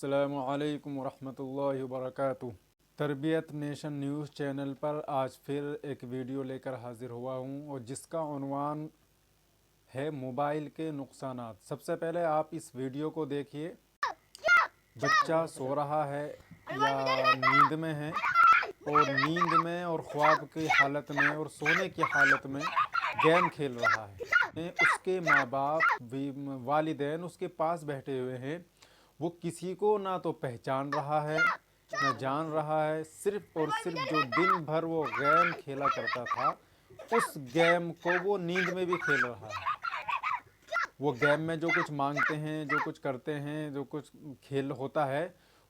अस्सलामु अलैकुम वरहमतुल्लाहि वबरकातुह। तरबियत नेशन न्यूज़ चैनल पर आज फिर एक वीडियो लेकर हाजिर हुआ हूँ और जिसका उन्वान है मोबाइल के नुकसानात। सबसे पहले आप इस वीडियो को देखिए। बच्चा सो रहा है या नींद में है, और नींद में और ख्वाब की हालत में और सोने की हालत में गेम खेल रहा है। उसके माँ बाप भी, वालिदैन उसके पास बैठे हुए हैं। वो किसी को ना तो पहचान रहा है ना जान रहा है। सिर्फ और सिर्फ जो दिन भर वो गेम खेला करता था, उस गेम को वो नींद में भी खेल रहा है। वो गेम में जो कुछ मांगते हैं, जो कुछ करते हैं, जो कुछ खेल होता है,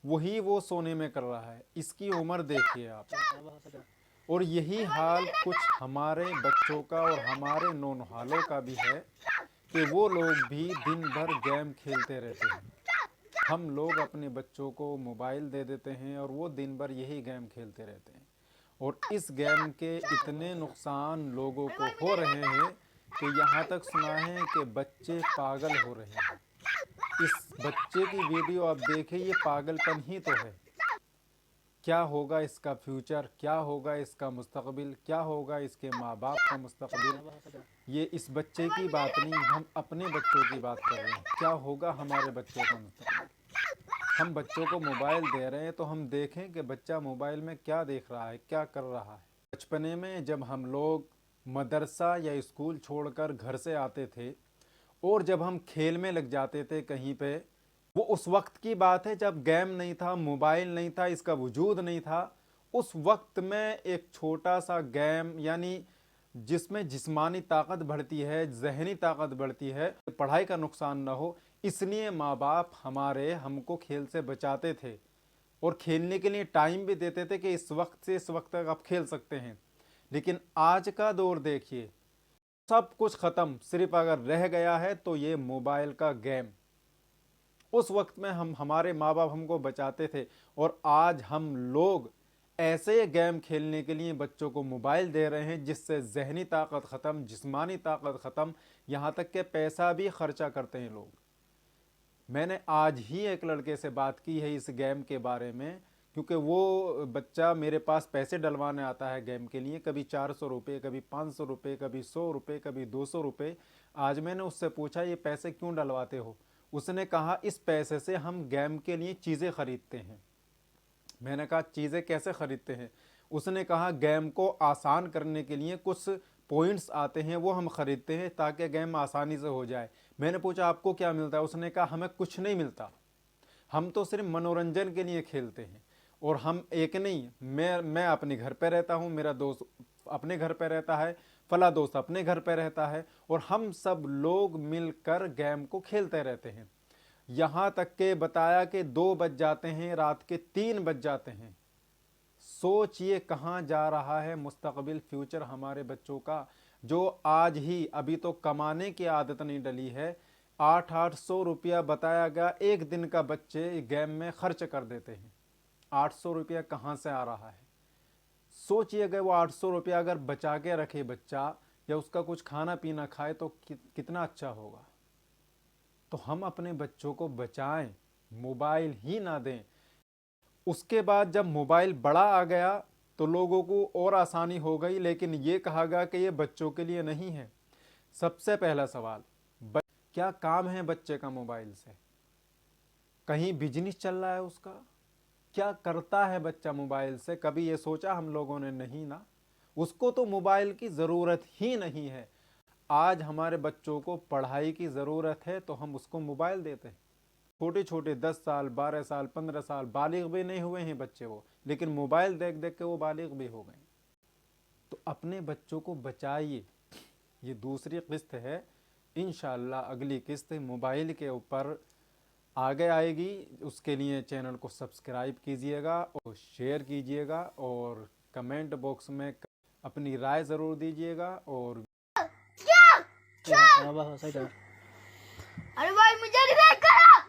वही वो सोने में कर रहा है। इसकी उम्र देखिए आप। और यही हाल कुछ हमारे बच्चों का और हमारे नौनहालों का भी है कि वो लोग भी दिन भर गेम खेलते रहते हैं। हम लोग अपने बच्चों को मोबाइल दे देते हैं और वो दिन भर यही गेम खेलते रहते हैं। और इस गेम के इतने नुकसान लोगों को हो रहे हैं कि यहाँ तक सुना है कि बच्चे पागल हो रहे हैं। इस बच्चे की वीडियो आप देखें, ये पागलपन ही तो है। क्या होगा इसका फ्यूचर, क्या होगा इसका मुस्तकबिल, क्या होगा इसके माँ बाप का मुस्तकबिल। ये इस बच्चे की बात नहीं, हम अपने बच्चों की बात कर रहे हैं। क्या होगा हमारे बच्चों का मुस्तकबिल। हम बच्चों को मोबाइल दे रहे हैं तो हम देखें कि बच्चा मोबाइल में क्या देख रहा है, क्या कर रहा है। बचपने में जब हम लोग मदरसा या स्कूल छोड़कर घर से आते थे और जब हम खेल में लग जाते थे कहीं पे, वो उस वक्त की बात है जब गेम नहीं था, मोबाइल नहीं था, इसका वजूद नहीं था। उस वक्त में एक छोटा सा गेम, यानी जिसमें जिस्मानी ताकत बढ़ती है, जहनी ताकत बढ़ती है, पढ़ाई का नुकसान ना हो, इसलिए माँ बाप हमारे हमको खेल से बचाते थे और खेलने के लिए टाइम भी देते थे कि इस वक्त से इस वक्त तक आप खेल सकते हैं। लेकिन आज का दौर देखिए, सब कुछ ख़त्म। सिर्फ अगर रह गया है तो ये मोबाइल का गेम। उस वक्त में हमारे माँ बाप हमको बचाते थे और आज हम लोग ऐसे गेम खेलने के लिए बच्चों को मोबाइल दे रहे हैं जिससे जहनी ताकत ख़त्म, जिस्मानी ताकत ख़त्म, यहाँ तक के पैसा भी खर्चा करते हैं लोग। मैंने आज ही एक लड़के से बात की है इस गेम के बारे में, क्योंकि वो बच्चा मेरे पास पैसे डलवाने आता है गेम के लिए। कभी 400 रुपये, कभी 500 रुपये, कभी 100 रुपये, कभी 200 रुपये। आज मैंने उससे पूछा ये पैसे क्यों डलवाते हो। उसने कहा इस पैसे से हम गेम के लिए चीज़ें ख़रीदते हैं। मैंने कहा चीज़ें कैसे ख़रीदते हैं। उसने कहा गेम को आसान करने के लिए कुछ पॉइंट्स आते हैं, वो हम ख़रीदते हैं ताकि गेम आसानी से हो जाए। मैंने पूछा आपको क्या मिलता है। उसने कहा हमें कुछ नहीं मिलता, हम तो सिर्फ मनोरंजन के लिए खेलते हैं। और हम एक नहीं, मैं अपने घर पे रहता हूँ, मेरा दोस्त अपने घर पे रहता है, फला दोस्त अपने घर पे रहता है, और हम सब लोग मिलकर गेम को खेलते रहते हैं। यहाँ तक के बताया कि 2 बज जाते हैं, रात के 3 बज जाते हैं। सोचिए कहाँ जा रहा है मुस्तकबिल, फ्यूचर हमारे बच्चों का, जो आज ही अभी तो कमाने की आदत नहीं डली है। 800 रुपया बताया गया एक दिन का बच्चे गेम में खर्च कर देते हैं। 800 रुपया कहाँ से आ रहा है। सोचिए अगर वो 800 रुपया अगर बचा के रखे बच्चा, या उसका कुछ खाना पीना खाए तो कितना अच्छा होगा। तो हम अपने बच्चों को बचाएं, मोबाइल ही ना दें। उसके बाद जब मोबाइल बड़ा आ गया तो लोगों को और आसानी हो गई, लेकिन ये कहा गया कि ये बच्चों के लिए नहीं है। सबसे पहला सवाल, क्या काम है बच्चे का मोबाइल से? कहीं बिजनेस चल रहा है उसका? क्या करता है बच्चा मोबाइल से? कभी ये सोचा हम लोगों ने? नहीं ना। उसको तो मोबाइल की ज़रूरत ही नहीं है। आज हमारे बच्चों को पढ़ाई की ज़रूरत है तो हम उसको मोबाइल देते हैं। छोटे छोटे 10 साल, 12 साल, 15 साल, बालिग भी नहीं हुए हैं बच्चे वो, लेकिन मोबाइल देख देख के वो बालिग भी हो गए। तो अपने बच्चों को बचाइए। ये दूसरी किस्त है। इंशाअल्लाह अगली किस्त मोबाइल के ऊपर आगे आएगी। उसके लिए चैनल को सब्सक्राइब कीजिएगा और शेयर कीजिएगा, और कमेंट बॉक्स में अपनी राय ज़रूर दीजिएगा। और अरे भाई मुझे रिवाइव करो।